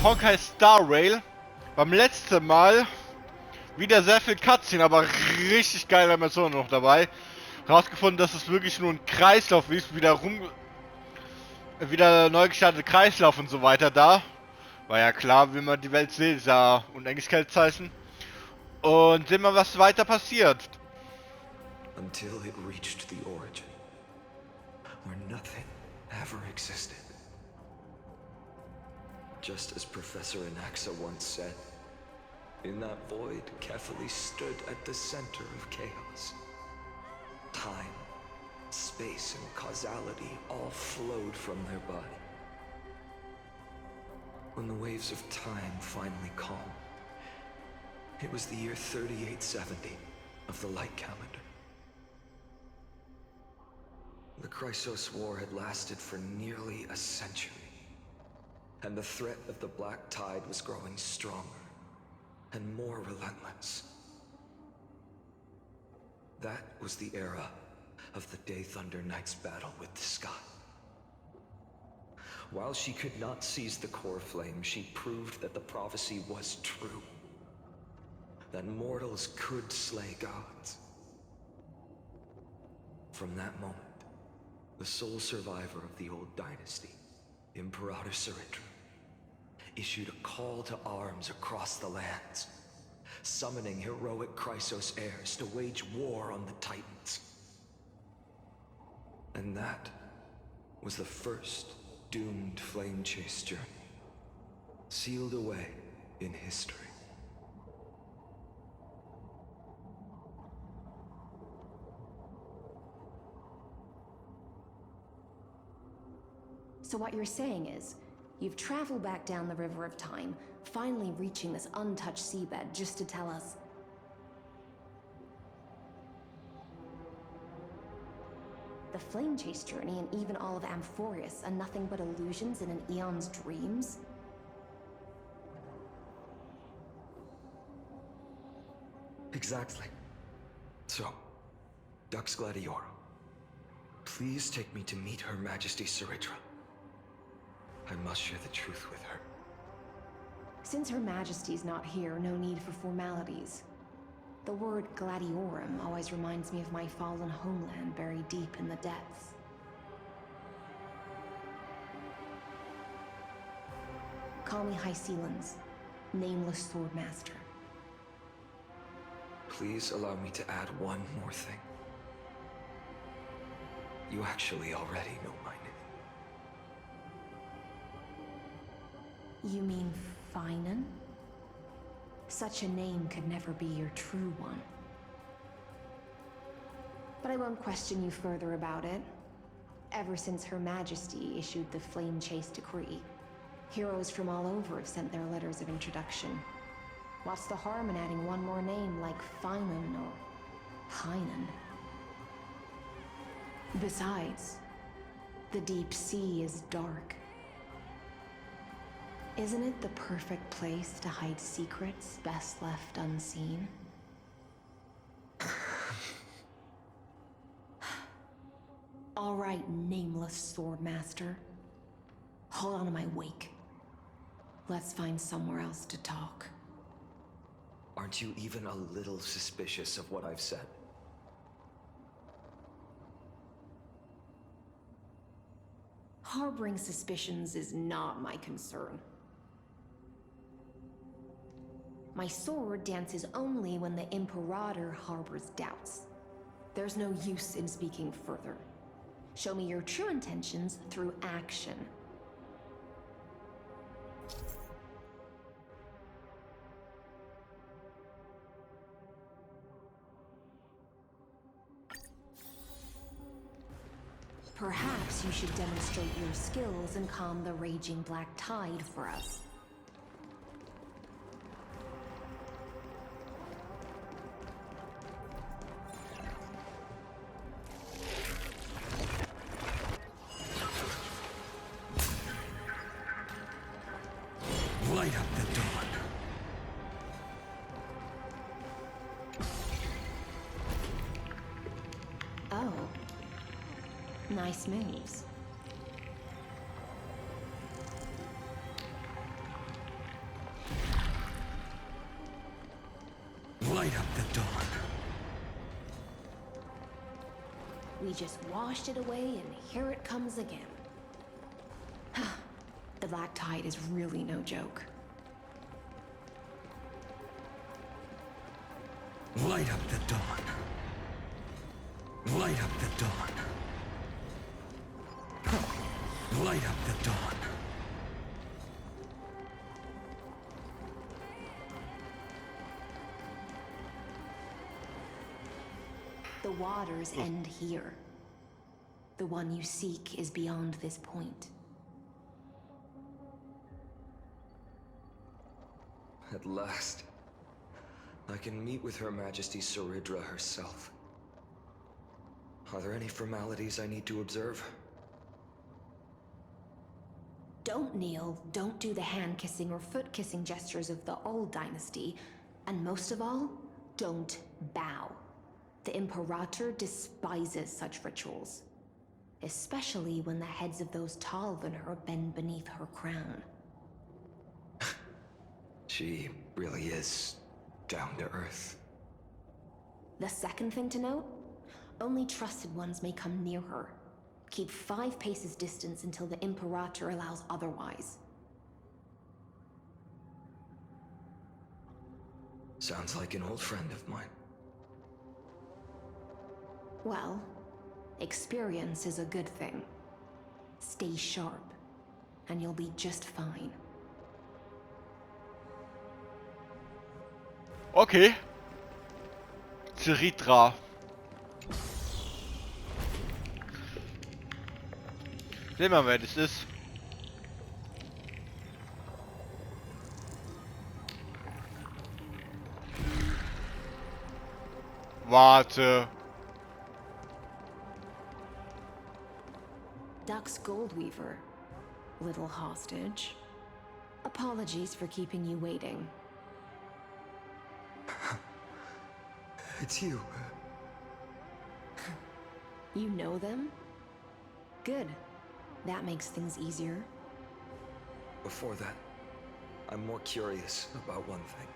Honkai Starrail. Beim letzten Mal wieder sehr viel Cutscene, aber richtig geile Animationen noch dabei. Rausgefunden, dass es wirklich nur ein Kreislauf ist, wieder neu gestartete Kreislauf und so weiter da. War ja klar, wie man die Welt sieht, ist ja Unendlichkeitszeichen. Und sehen wir, was weiter passiert. Until it reached the origin, where nothing ever existed. Just as Professor Anaxa once said, in that void, Kefali stood at the center of chaos. Time, space, and causality all flowed from their body. When the waves of time finally calmed, it was the year 3870 of the Light Calendar. The Chrysos War had lasted for nearly a century, and the threat of the Black Tide was growing stronger and more relentless. That was the era of the Day Thunder Knight's battle with the sky. While she could not seize the core flame, she proved that the prophecy was true. That mortals could slay gods. From that moment, the sole survivor of the old dynasty, Imperator Saritra, issued a call to arms across the lands, summoning heroic Chrysos heirs to wage war on the Titans. And that was the first doomed flame chase journey, sealed away in history. So what you're saying is, you've traveled back down the River of Time, finally reaching this untouched seabed just to tell us... The flame chase journey and even all of Amphorius are nothing but illusions in an eon's dreams? Exactly. So, Dux Gladiora, please take me to meet Her Majesty Saritra. I must share the truth with her. Since Her Majesty's not here, no need for formalities. The word Gladiorum always reminds me of my fallen homeland buried deep in the depths. Call me High Sealans, Nameless Swordmaster. Please allow me to add one more thing. You actually already know my name. You mean Finan? Such a name could never be your true one. But I won't question you further about it. Ever since Her Majesty issued the Flame Chase Decree, heroes from all over have sent their letters of introduction. What's the harm in adding one more name like Finan or Hynan? Besides, the deep sea is dark. Isn't it the perfect place to hide secrets best left unseen? All right, Nameless Swordmaster. Hold on to my wake. Let's find somewhere else to talk. Aren't you even a little suspicious of what I've said? Harboring suspicions is not my concern. My sword dances only when the Imperator harbors doubts. There's no use in speaking further. Show me your true intentions through action. Perhaps you should demonstrate your skills and calm the raging black tide for us. Light up the dawn. Oh. Nice moves. We just washed it away, and here it comes again. The Black Tide is really no joke. Light up the dawn. Light up the dawn. Light up the dawn. The waters end here. The one you seek is beyond this point. At last, I can meet with Her Majesty Saridra herself. Are there any formalities I need to observe? Don't kneel, don't do the hand-kissing or foot-kissing gestures of the old dynasty, and most of all, don't bow. The Imperator despises such rituals, especially when the heads of those taller than her bend beneath her crown. She really is down to earth. The second thing to note, only trusted ones may come near her. Keep 5 paces distance until the Imperator allows otherwise. Sounds like an old friend of mine. Well, experience is a good thing. Stay sharp, and you'll be just fine. Okay. Saridra. Sehen wir mal, wer das ist. Warte. Dux Goldweaver, little hostage. Apologies for keeping you waiting. It's you. You know them? Good. That makes things easier. Before that, I'm more curious about one thing.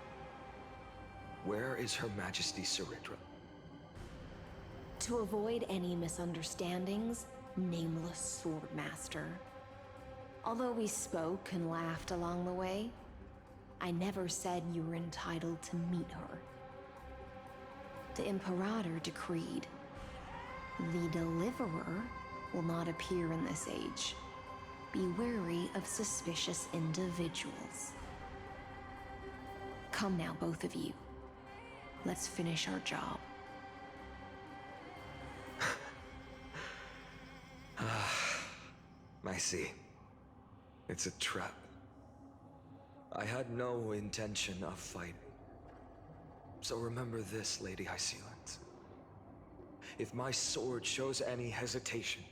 Where is Her Majesty Saridra? To avoid any misunderstandings, nameless Swordmaster. Although we spoke and laughed along the way, I never said you were entitled to meet her. The Imperator decreed, the Deliverer will not appear in this age. Be wary of suspicious individuals. Come now, both of you. Let's finish our job. I see. It's a trap. I had no intention of fighting. So remember this, Lady Hysealant. If my sword shows any hesitation,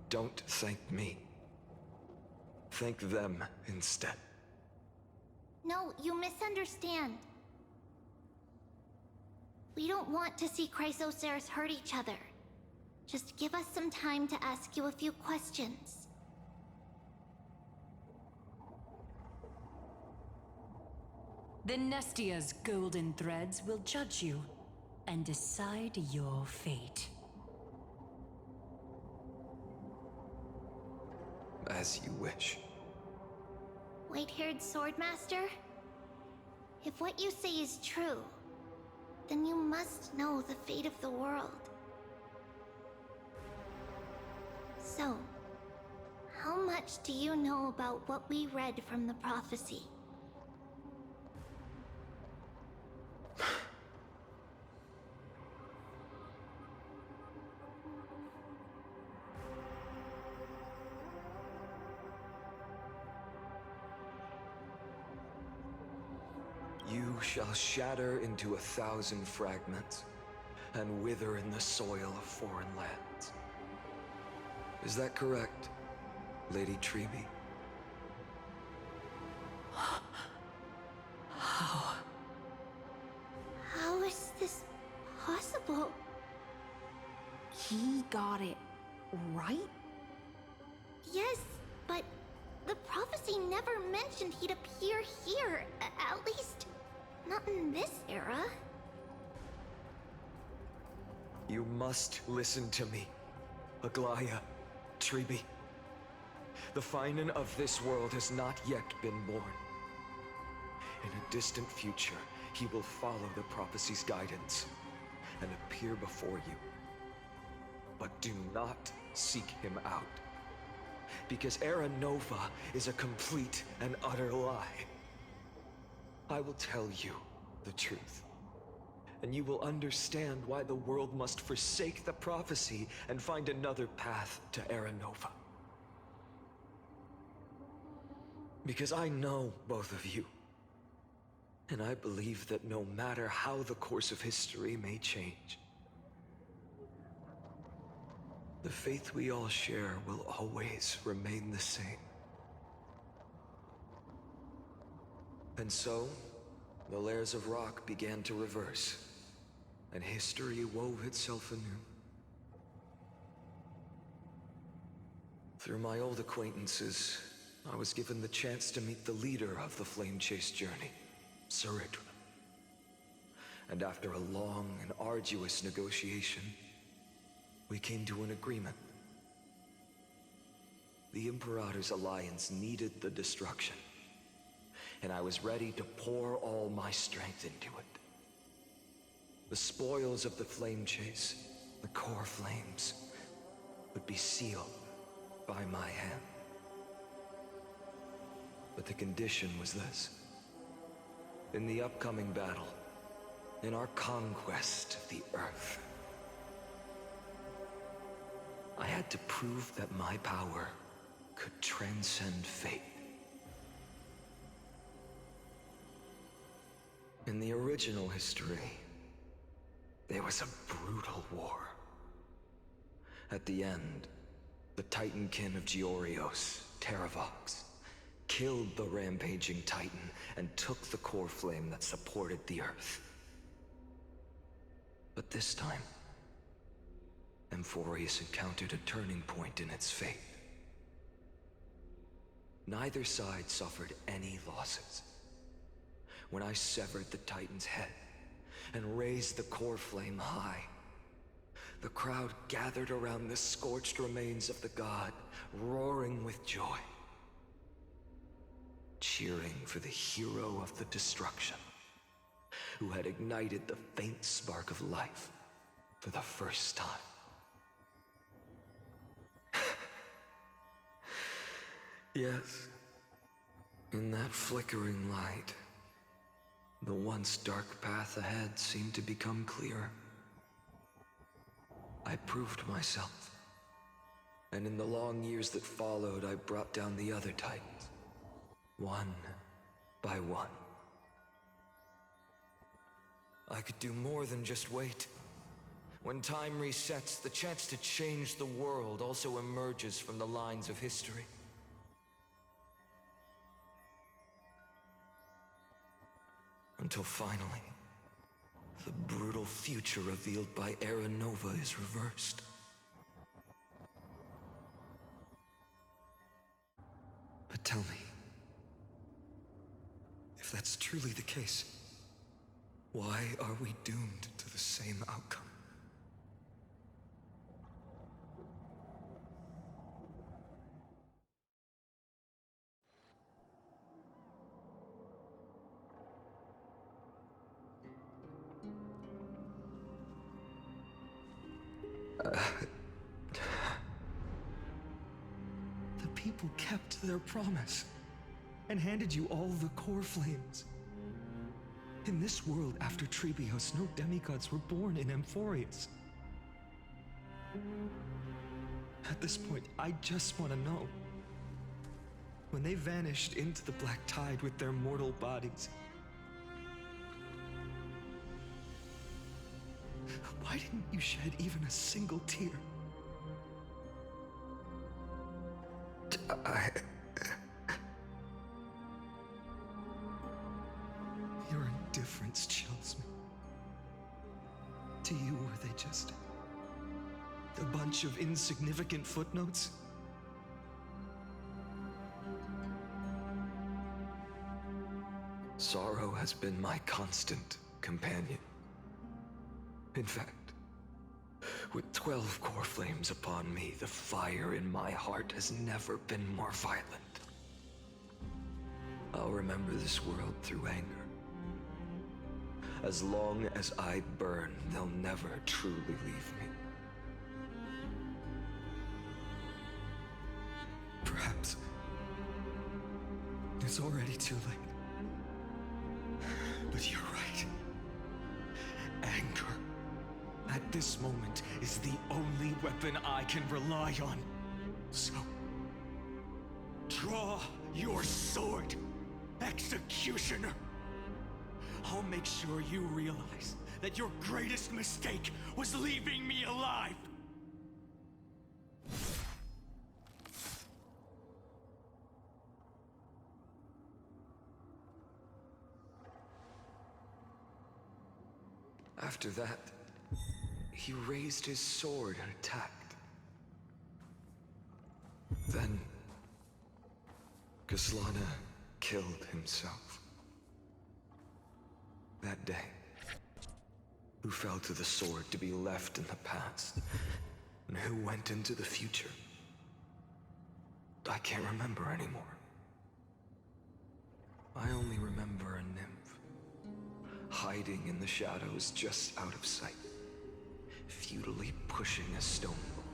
don't thank me. Thank them instead. No, you misunderstand. We don't want to see Chrysoceres hurt each other. Just give us some time to ask you a few questions. The Nestia's golden threads will judge you and decide your fate. As you wish. White-haired Swordmaster? If what you say is true, then you must know the fate of the world. So, how much do you know about what we read from the prophecy? You shall shatter into 1,000 fragments and wither in the soil of foreign lands. Is that correct, Lady Treeby? How is this possible? He got it right? Yes, but the prophecy never mentioned he'd appear here. At least, not in this era. You must listen to me. Aglaya, Tribi. The Finan of this world has not yet been born. In a distant future, he will follow the prophecy's guidance and appear before you. But do not seek him out, because Era Nova is a complete and utter lie. I will tell you the truth, and you will understand why the world must forsake the prophecy and find another path to Era Nova. Because I know both of you, and I believe that no matter how the course of history may change, the faith we all share will always remain the same. And so, the layers of rock began to reverse, and history wove itself anew. Through my old acquaintances, I was given the chance to meet the leader of the Flame Chase journey, Saridra. And after a long and arduous negotiation, we came to an agreement. The Imperator's alliance needed the destruction, and I was ready to pour all my strength into it. The spoils of the Flame Chase, the core flames, would be sealed by my hand. But the condition was this. In the upcoming battle, in our conquest of the Earth, I had to prove that my power could transcend fate. In the original history, there was a brutal war. At the end, the Titankin of Georios, Terravox, killed the rampaging Titan and took the core flame that supported the Earth. But this time, Amphorius encountered a turning point in its fate. Neither side suffered any losses. When I severed the Titan's head and raised the core flame high, the crowd gathered around the scorched remains of the god, roaring with joy, cheering for the hero of the destruction, who had ignited the faint spark of life for the first time. Yes, in that flickering light, the once dark path ahead seemed to become clearer. I proved myself, and in the long years that followed, I brought down the other Titans, one by one. I could do more than just wait. When time resets, the chance to change the world also emerges from the lines of history. Until finally, the brutal future revealed by Era Nova is reversed. But tell me, if that's truly the case, why are we doomed to the same outcome? The people kept their promise and handed you all the core flames. In this world after Trebios, no demigods were born in Amphorius. At this point, I just want to know. When they vanished into the black tide with their mortal bodies, why didn't you shed even a single tear? Your indifference chills me. To you, were they just a bunch of insignificant footnotes? Sorrow has been my constant companion. In fact, With 12 core flames upon me, the fire in my heart has never been more violent. I'll remember this world through anger. As long as I burn, they'll never truly leave me. Perhaps it's already too late. But you're right. Anger, at this moment, is the only weapon I can rely on. So, draw your sword, Executioner. I'll make sure you realize that your greatest mistake was leaving me alive. After that, he raised his sword and attacked. Then, Kaslana killed himself. That day, who fell to the sword to be left in the past, and who went into the future, I can't remember anymore. I only remember a nymph, hiding in the shadows just out of sight, futilely pushing a stone ball.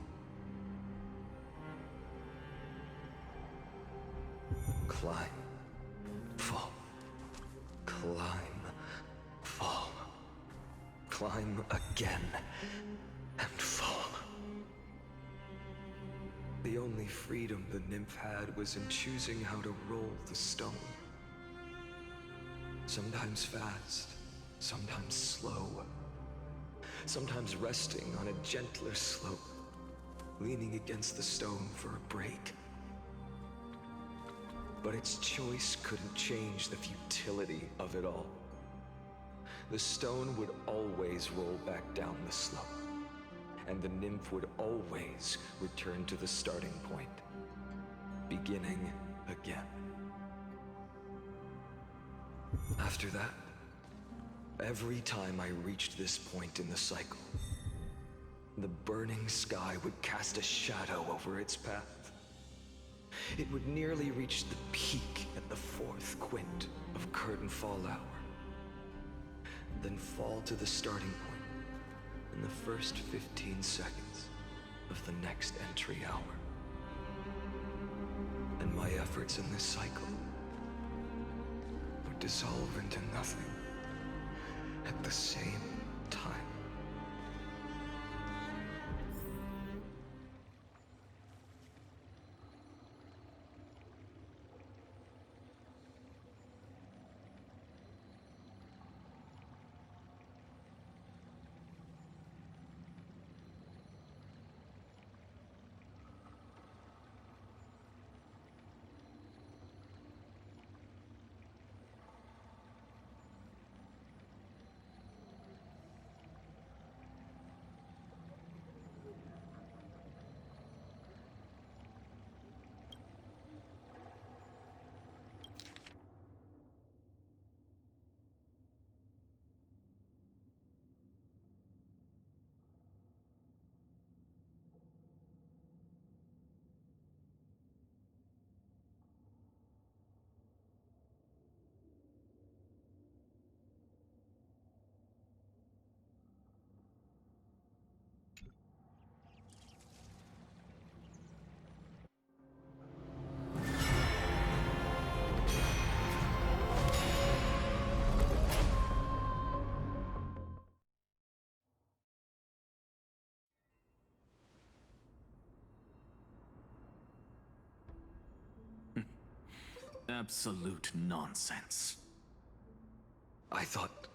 Climb, fall, climb, fall, climb again, and fall. The only freedom the nymph had was in choosing how to roll the stone. Sometimes fast, sometimes slow, sometimes resting on a gentler slope, leaning against the stone for a break. But its choice couldn't change the futility of it all. The stone would always roll back down the slope, and the nymph would always return to the starting point, beginning again. After that, every time I reached this point in the cycle, the burning sky would cast a shadow over its path. It would nearly reach the peak at the 4th quint of curtain fall hour, then fall to the starting point in the first 15 seconds of the next entry hour. And my efforts in this cycle would dissolve into nothing at the same time. Absolute nonsense. I thought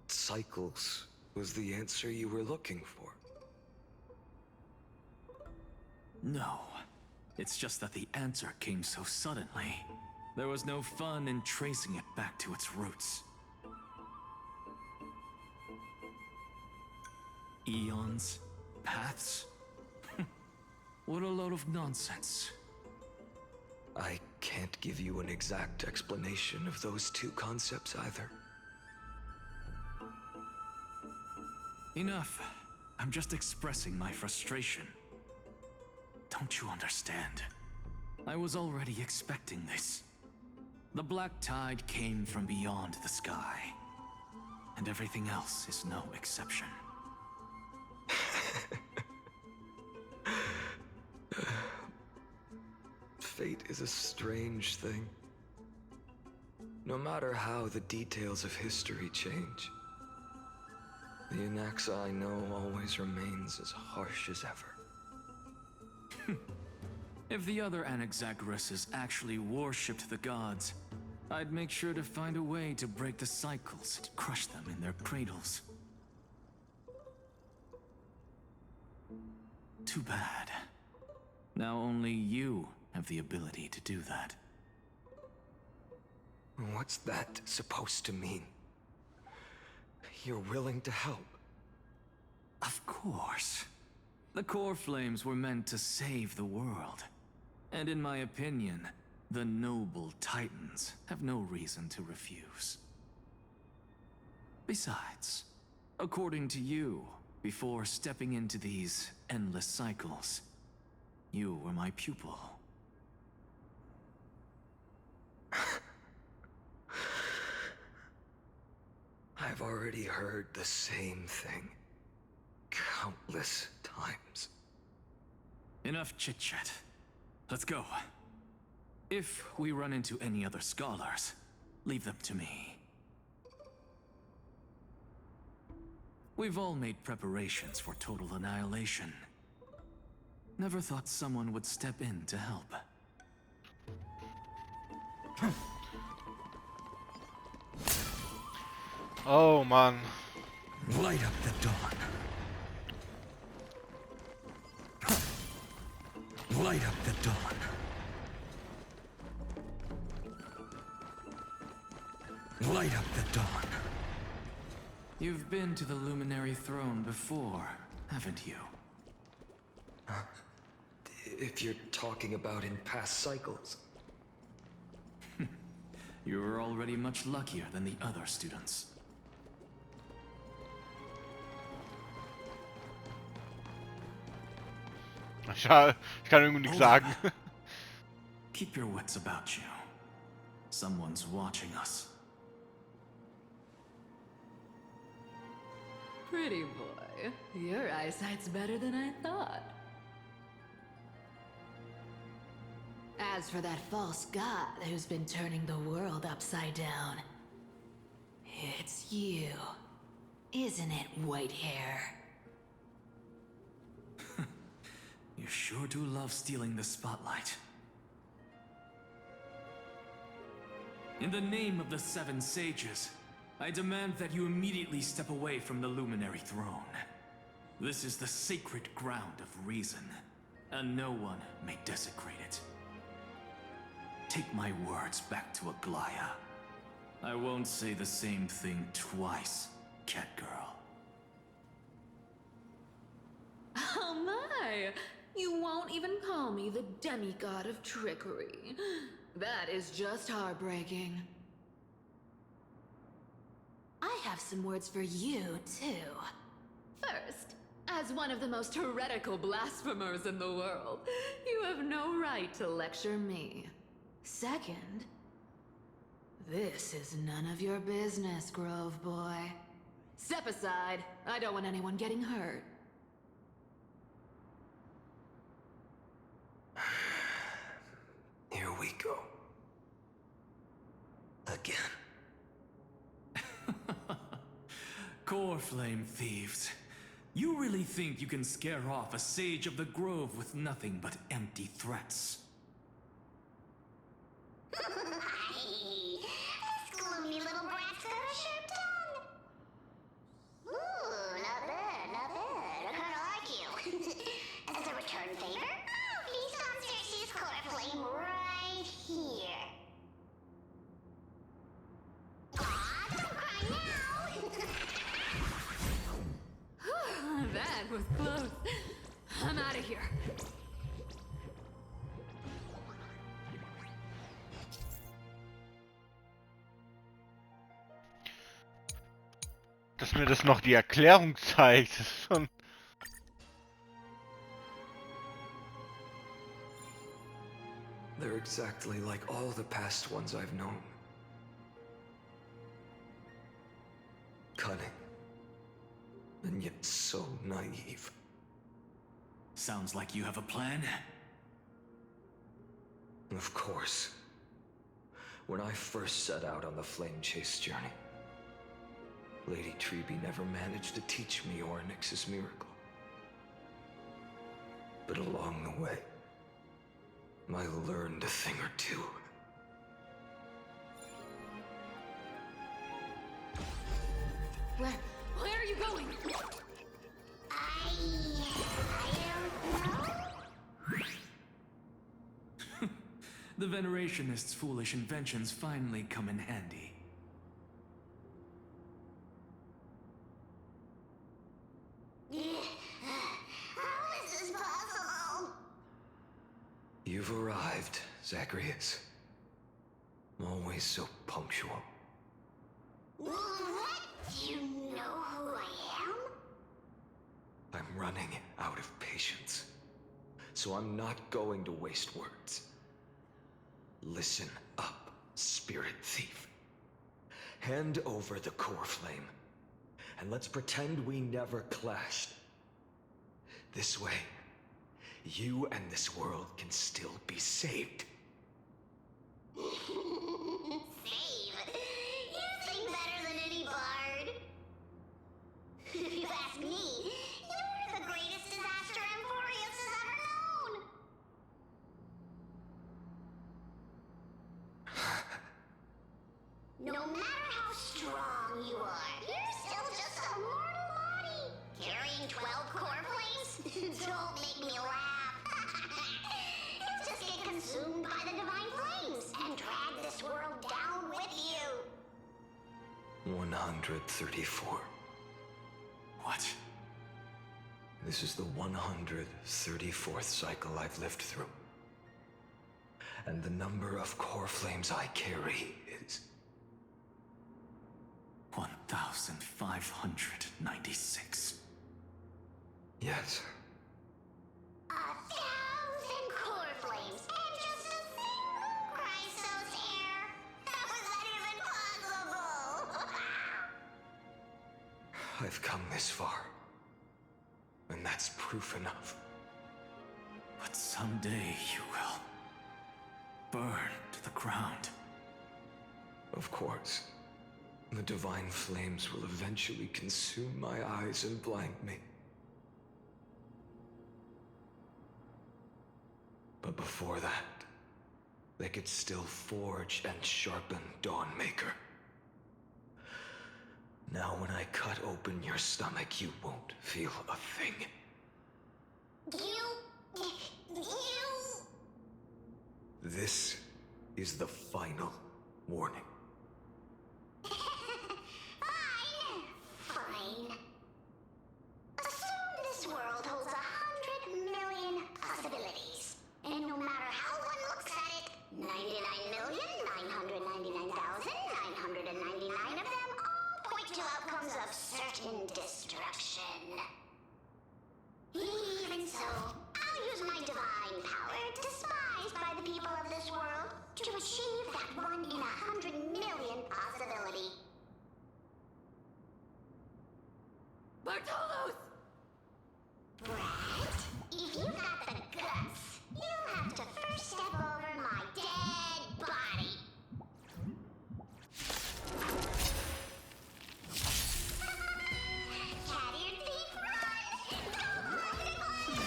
cycles was the answer you were looking for. No. It's just that the answer came so suddenly. There was no fun in tracing it back to its roots. Eons? Paths? What a load of nonsense. I can't give you an exact explanation of those two concepts either. Enough. I'm just expressing my frustration. Don't you understand? I was already expecting this. The black tide came from beyond the sky. And everything else is no exception. Fate is a strange thing. No matter how the details of history change, the Anaxa I know always remains as harsh as ever. If the other Anaxagoras actually worshipped the gods, I'd make sure to find a way to break the cycles and crush them in their cradles. Too bad. Now only you have the ability to do that. What's that supposed to mean? You're willing to help? Of course. The core flames were meant to save the world. And in my opinion, the noble Titans have no reason to refuse. Besides, according to you, before stepping into these endless cycles, you were my pupil. I've already heard the same thing countless times. Enough chit-chat. Let's go. If we run into any other scholars, leave them to me. We've all made preparations for total annihilation. Never thought someone would step in to help. Oh Mann. Light up the dawn. Light up the dawn. Light up the dawn. You've been to the Luminary Throne before, haven't you? If you're talking about in past cycles. You were already much luckier than the other students. Schade, ich kann irgendwie nichts sagen. Keep your wits about you. Someone's watching us. Pretty boy, your eyesight's better than I thought. As for that false god who's been turning the world upside down, it's you, isn't it, white hair? You sure do love stealing the spotlight. In the name of the Seven Sages, I demand that you immediately step away from the Luminary Throne. This is the sacred ground of reason, and no one may desecrate it. Take my words back to Aglaya. I won't say the same thing twice, Catgirl. Oh my! You won't even call me the demigod of trickery. That is just heartbreaking. I have some words for you, too. First, as one of the most heretical blasphemers in the world, you have no right to lecture me. Second, this is none of your business, Grove Boy. Step aside. I don't want anyone getting hurt. Here we go. Again. Core flame thieves. You really think you can scare off a sage of the grove with nothing but empty threats? This gloomy little brat's got a sharp tongue. Ooh, not bad, not bad. I kinda like you. As a return favor, please come Cersei's core flame right here. Aw, don't cry now. That was close. I'm out of here. Dass mir das noch die Erklärung zeigt, das ist schon They're exactly like all the past ones I've known. Cunning. And yet so naive. Sounds like you have a plan. Of course. When I first set out on the flame chase journey, Lady Treby never managed to teach me Ornyx's miracle. But along the way, I learned a thing or two. Where are you going? I don't know. The Venerationists' foolish inventions finally come in handy. How is this possible? You've arrived, Zacharias. Always so punctual. What? Do you know who I am? I'm running out of patience. So I'm not going to waste words. Listen up, spirit thief. Hand over the core flame, and let's pretend we never clashed. This way, you and this world can still be saved. Save? You think better than any bard. If you ask me, you're the greatest disaster Emporius has ever known. No matter how strong you are, you're still just a mortal body. Carrying 12 core flames? Don't make me laugh. You'll just get consumed by the divine flames and drag this world down with you. 134. What? This is the 134th cycle I've lived through. And the number of core flames I carry is 1,596. Yes. 1,000 core flames and just a single Chrysos hair. How is that even possible? I've come this far. And that's proof enough. But someday you will burn to the ground. Of course. The divine flames will eventually consume my eyes and blind me. But before that, they could still forge and sharpen Dawnmaker. Now when I cut open your stomach, you won't feel a thing. You... This is the final warning. Fine. Assume this world holds 100 million possibilities. And no matter how one looks at it, 99,999,999 of them all point to outcomes of certain destruction. Even so, I'll use my divine power, despised by the people of this world, to achieve that 1 in 100 million possibility. Bartolos! Brat, if you've got the guts, you'll have to first step over my dead body. Cat-eared thief, run! Don't let it run!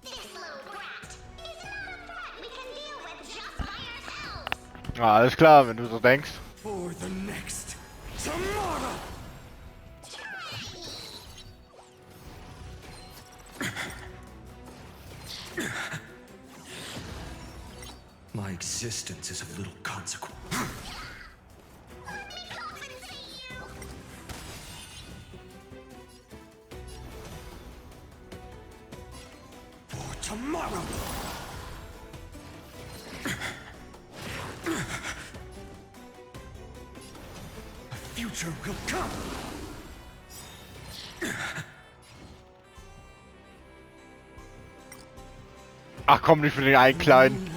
This little brat is not a threat we can deal with just by ourselves. Ah, alles klar, wenn du so denkst. For the next tomorrow! My existence is of little consequence. Let me compensate you. For tomorrow! A future will come! Ach komm, nicht für den einen Kleinen.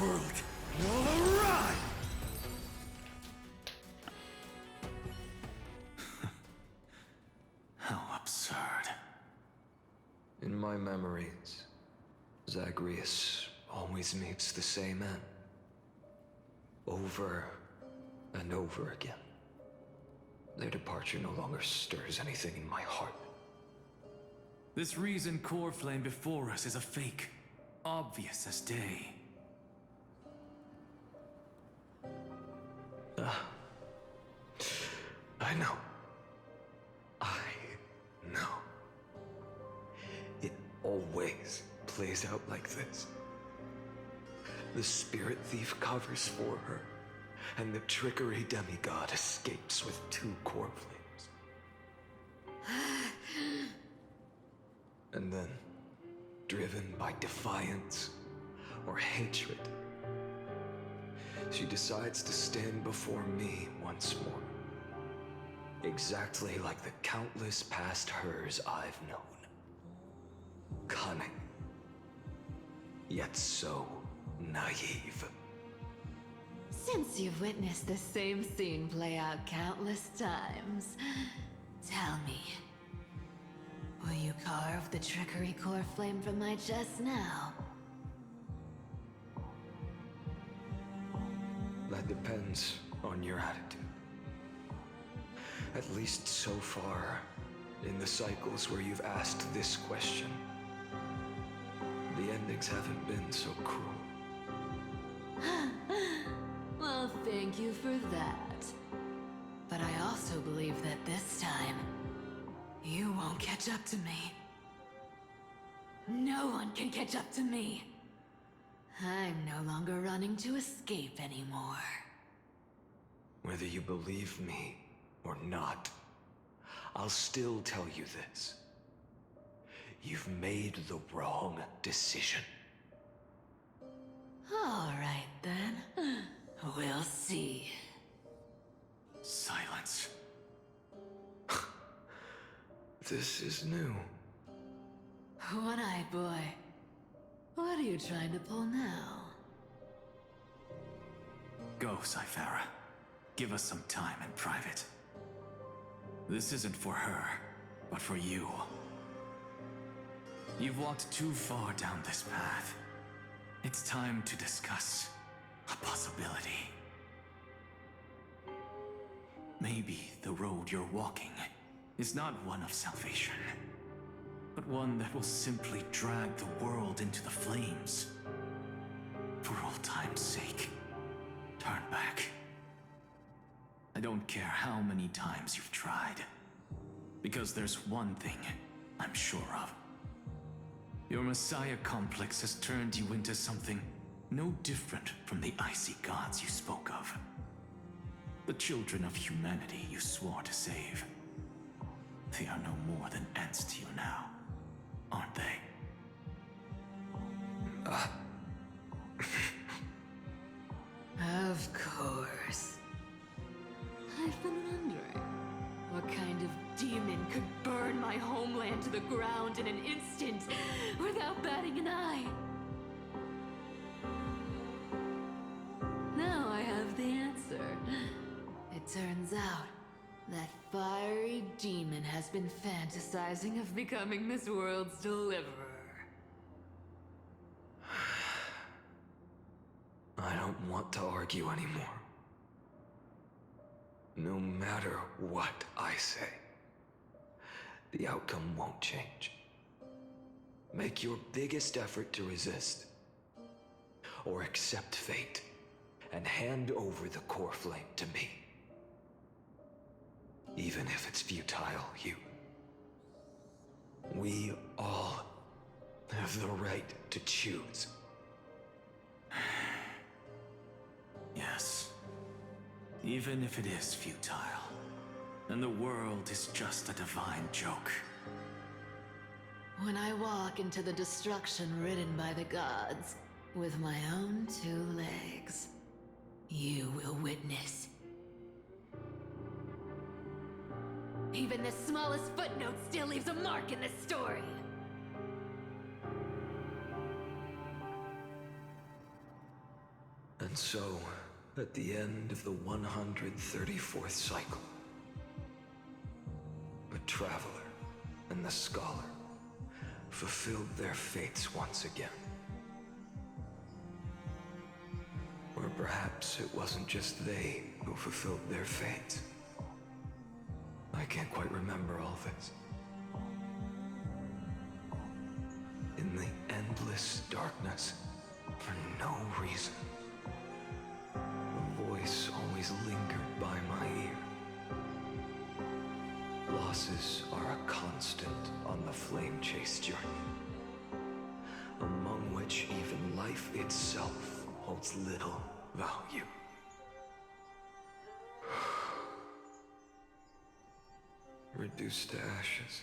Zagreus always meets the same end. Over and over again. Their departure no longer stirs anything in my heart. This reason core flame before us is a fake, obvious as day. I know. I know. It always plays out like this. The spirit thief covers for her, and the trickery demigod escapes with 2 core flames. And then, driven by defiance or hatred, she decides to stand before me once more. Exactly like the countless past hers I've known. Cunning, yet so naive. Since you've witnessed the same scene play out countless times, tell me, will you carve the trickery core flame from my chest now? That depends on your attitude. At least so far, in the cycles where you've asked this question, the endings haven't been so cruel. Well, thank you for that. But I also believe that this time, you won't catch up to me. No one can catch up to me. I'm no longer running to escape anymore. Whether you believe me or not, I'll still tell you this. You've made the wrong decision. All right, then. We'll see. Silence. This is new. One-eyed boy. What are you trying to pull now? Go, Cyphara. Give us some time in private. This isn't for her, but for you. You've walked too far down this path. It's time to discuss a possibility. Maybe the road you're walking is not one of salvation, but one that will simply drag the world into the flames. For old time's sake, turn back. I don't care how many times you've tried, because there's one thing I'm sure of. Your Messiah complex has turned you into something no different from the icy gods you spoke of. The children of humanity you swore to save. They are no more than ants to you now, aren't they? Of course. I've been wondering, what kind of demon could burn my homeland to the ground in an instant without batting an eye? Now I have the answer. It turns out that fiery demon has been fantasizing of becoming this world's deliverer. I don't want to argue anymore. No matter what I say, the outcome won't change. Make your biggest effort to resist, or accept fate, and hand over the core flame to me. Even if it's futile, we all have the right to choose. Yes. Even if it is futile, and the world is just a divine joke. When I walk into the destruction ridden by the gods, with my own 2 legs, you will witness. Even the smallest footnote still leaves a mark in this story. And so, at the end of the 134th cycle, the traveler and the scholar fulfilled their fates once again. Or perhaps it wasn't just they who fulfilled their fates. I can't quite remember all this. In the endless darkness, for no reason, a voice always lingered by my ear. Losses are a constant on the flame chase journey, among which even life itself holds little value. Reduced to ashes.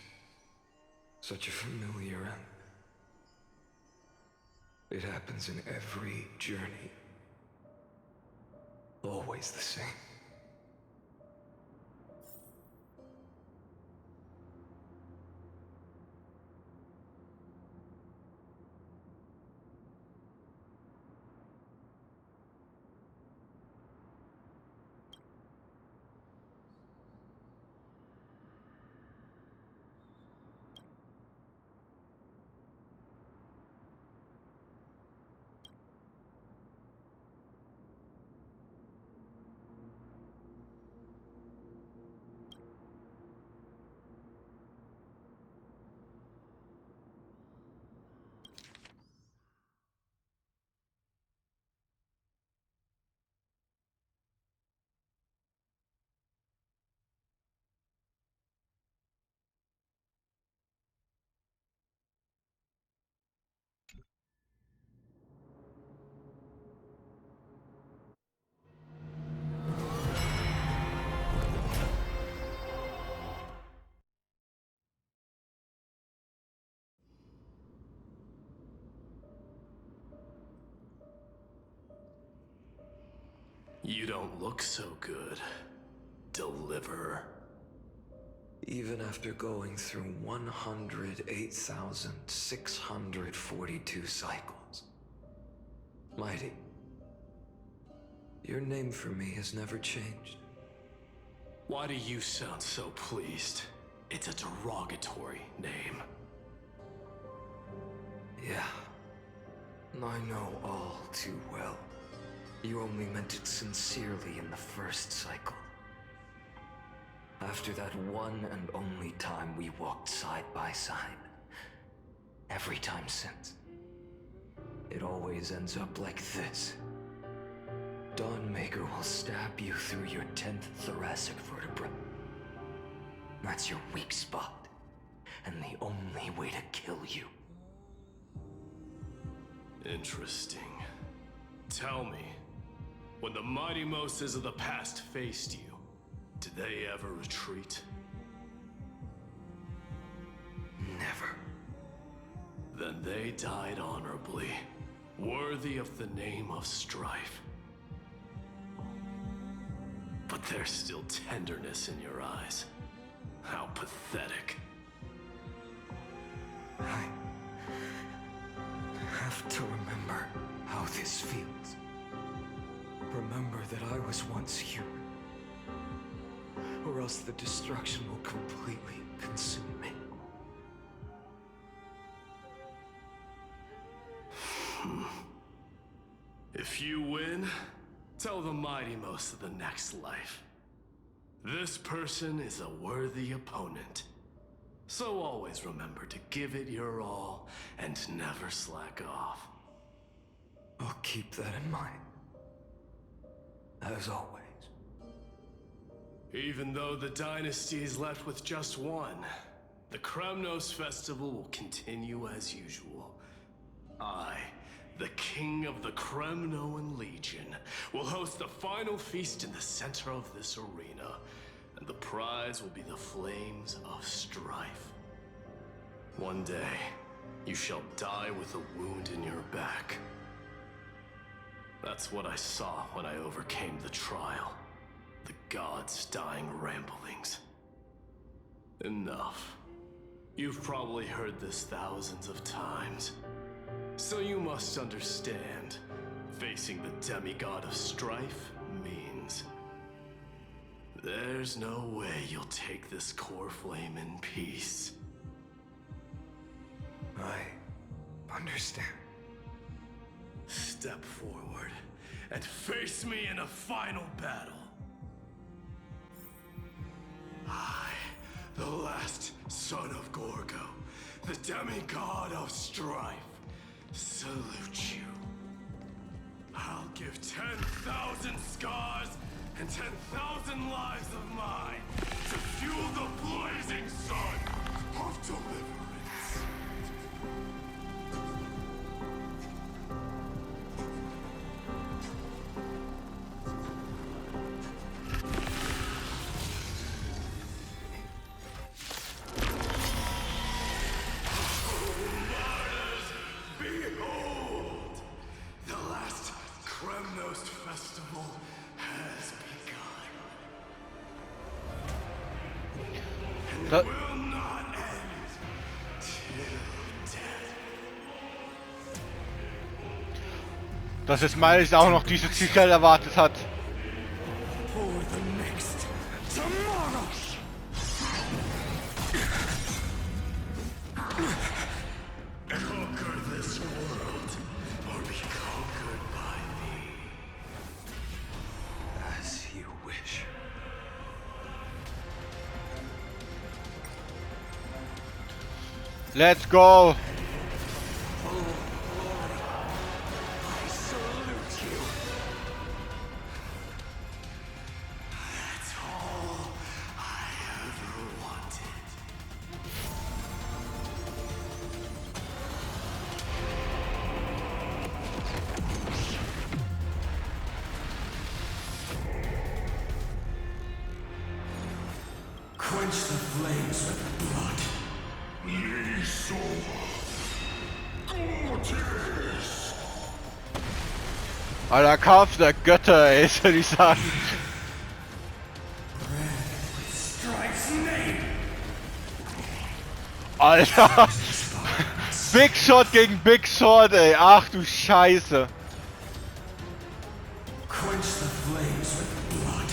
Such a familiar end. It happens in every journey. Always the same. You don't look so good, Deliverer. Even after going through 108,642 cycles. Mighty, your name for me has never changed. Why do you sound so pleased? It's a derogatory name. Yeah, I know all too well. You only meant it sincerely in the first cycle. After that one and only time we walked side by side. Every time since. It always ends up like this. Dawnmaker will stab you through your 10th thoracic vertebra. That's your weak spot, and the only way to kill you. Interesting. Tell me, when the mighty Moses of the past faced you, did they ever retreat? Never. Then they died honorably, worthy of the name of strife. But there's still tenderness in your eyes. How pathetic. I have to remember how this feels. Remember that I was once human. Or else the destruction will completely consume me. If you win, tell the mighty most of the next life. This person is a worthy opponent. So always remember to give it your all and never slack off. I'll keep that in mind. As always. Even though the dynasty is left with just one, the Kremnos festival will continue as usual. I, the king of the Kremnoan Legion, will host the final feast in the center of this arena, and the prize will be the flames of strife. One day, you shall die with a wound in your back. That's what I saw when I overcame the trial. The gods' dying ramblings. Enough. You've probably heard this thousands of times. So you must understand, facing the demigod of strife means there's no way you'll take this core flame in peace. I understand. Step forward and face me in a final battle. I, the last son of Gorgo, the demigod of strife, salute you. I'll give 10,000 scars and 10,000 lives of mine to fuel the blazing sun of deliverance. Behold! The last Kremnost festival has begun. And Da- will not end till death. Dass jetzt Miles auch noch diese Zielstelle erwartet hat. For the next tomorrow! Conquer this world, or be conquered by me. As you wish. Let's go! I salute you. That's all I ever wanted. Quench the flames with blood. Alter, Kampf der Götter, ey, soll ich sagen. Strike's name. Alter! Big Shot gegen Big Shot, ey. Ach du Scheiße. Quench the flames with blood.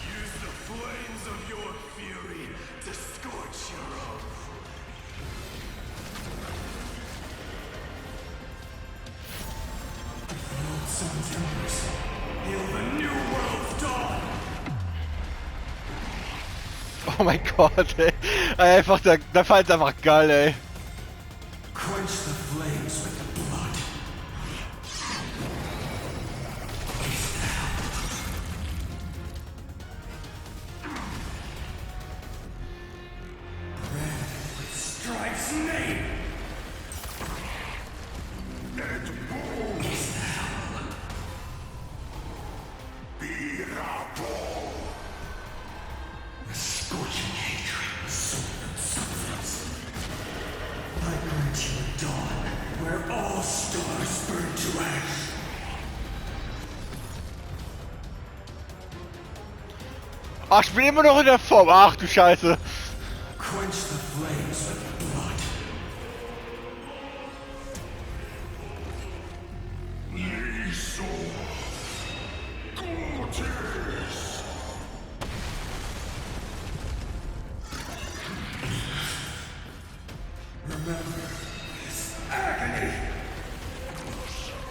Use the flames of your fury to scorch your own. The old sun's embers hail the new world's dawn. Oh mein Gott, ey. Einfach, der Fall ist einfach geil, ey. Quench the flames with the blood. Red with Strike's name. A scorching hatred, soul and substance. I grant you a dawn where all stars burn to ash. Ach, ich bin immer noch in der Form. Ach du Scheiße. Quench the flames with blood. Remember this agony.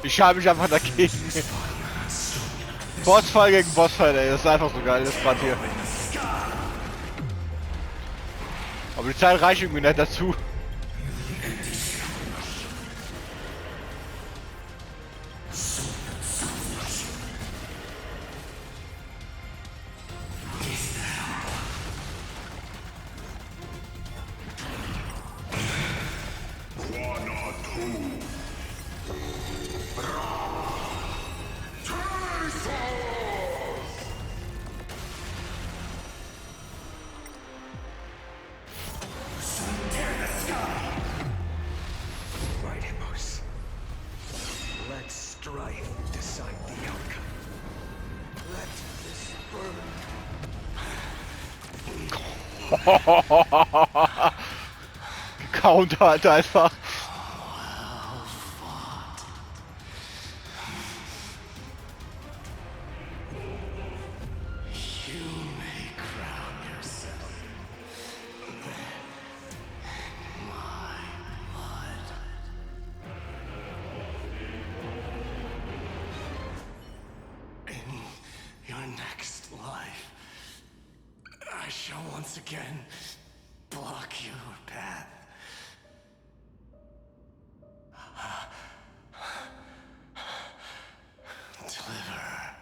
Ich schaue mich einfach dagegen. Bossfall gegen Bossfall, ey. Das ist einfach so geil, das gerade hier. Aber die Zeit reicht irgendwie nicht dazu. Tear the Countert einfach. You may crown yourself my blood. In your next life, I shall once again block your path. Deliver.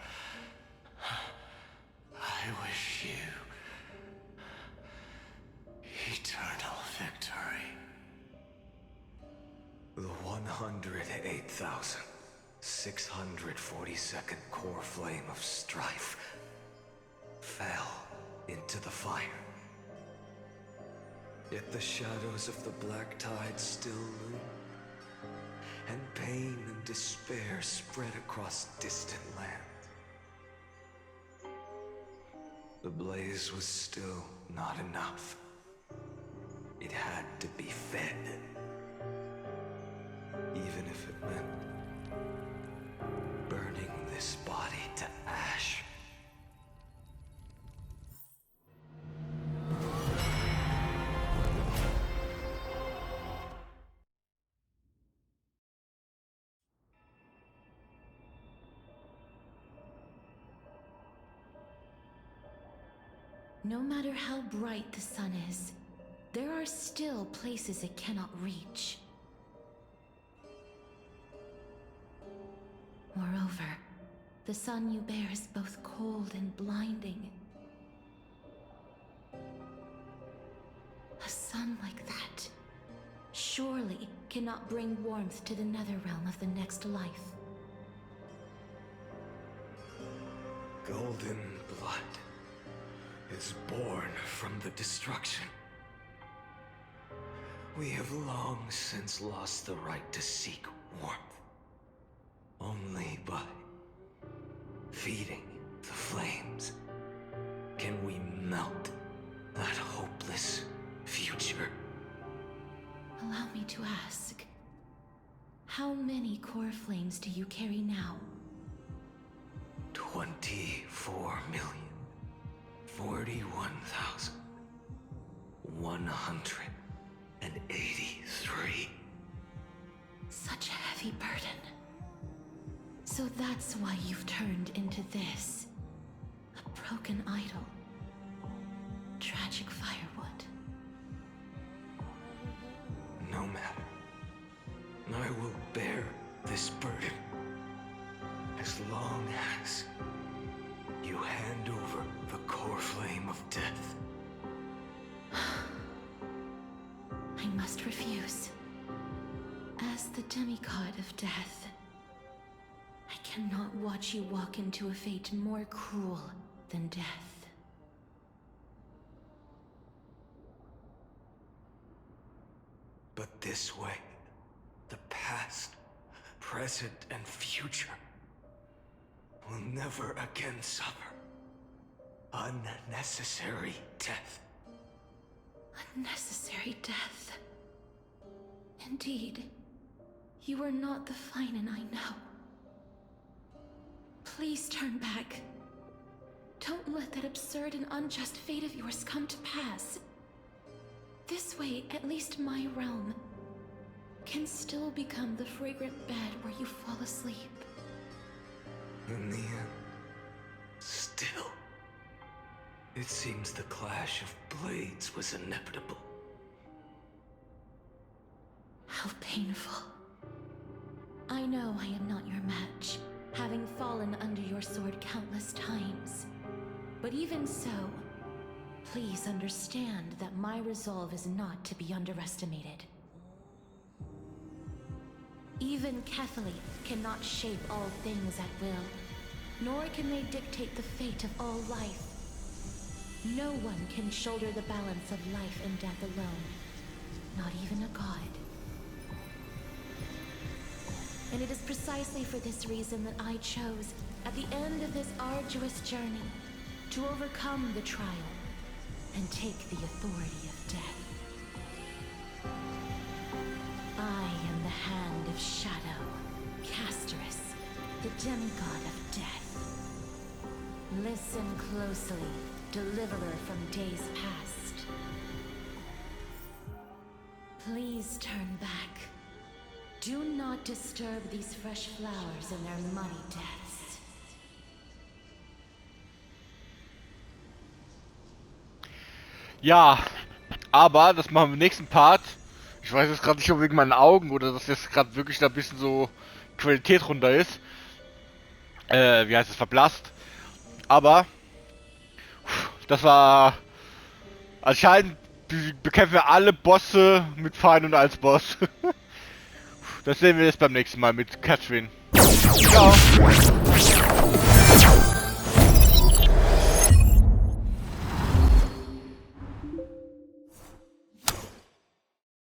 I wish you eternal victory. The 108,642nd core flame of strife fell into the fire. Yet the shadows of the black tide still loom, and pain and despair spread across distant lands. The blaze was still not enough. It had to be fed. Even if it meant burning this body to ash. No matter how bright the sun is, there are still places it cannot reach. Moreover, the sun you bear is both cold and blinding. A sun like that surely cannot bring warmth to the netherrealm of the next life. Golden blood is born from the destruction. We have long since lost the right to seek warmth. Only by feeding the flames can we melt that hopeless future. Allow me to ask, how many core flames do you carry now? 24,041,183. Such a heavy burden. So that's why you've turned into this. A broken idol. Tragic firewood. No matter. I will bear this burden as long as you hand over the core flame of death. I must refuse. As the demigod of death, I cannot watch you walk into a fate more cruel than death. But this way, the past, present, and future will never again suffer unnecessary death. Unnecessary death. Indeed, you are not the Feinen I know. Please turn back. Don't let that absurd and unjust fate of yours come to pass. This way, at least my realm can still become the fragrant bed where you fall asleep. In the end, still, it seems the clash of blades was inevitable. How painful. I know I am not your match, having fallen under your sword countless times. But even so, please understand that my resolve is not to be underestimated. Even Kethely cannot shape all things at will, nor can they dictate the fate of all life. No one can shoulder the balance of life and death alone, not even a god. And it is precisely for this reason that I chose, at the end of this arduous journey, to overcome the trial, and take the authority of death. I am the Hand of Shadow, Casterus, the demigod of death. Listen closely, deliverer from days past. Please turn back. Do not disturb these fresh flowers in their muddy deaths. Ja, aber das machen wir im nächsten Part. Ich weiß jetzt gerade nicht, ob wegen meinen Augen oder dass jetzt gerade wirklich da ein bisschen so Qualität runter ist. Wie heißt es, verblasst. Aber das war anscheinend bekämpfen wir alle Bosse mit Feind und als Boss. Das sehen wir jetzt beim nächsten Mal mit Catherine. Ciao.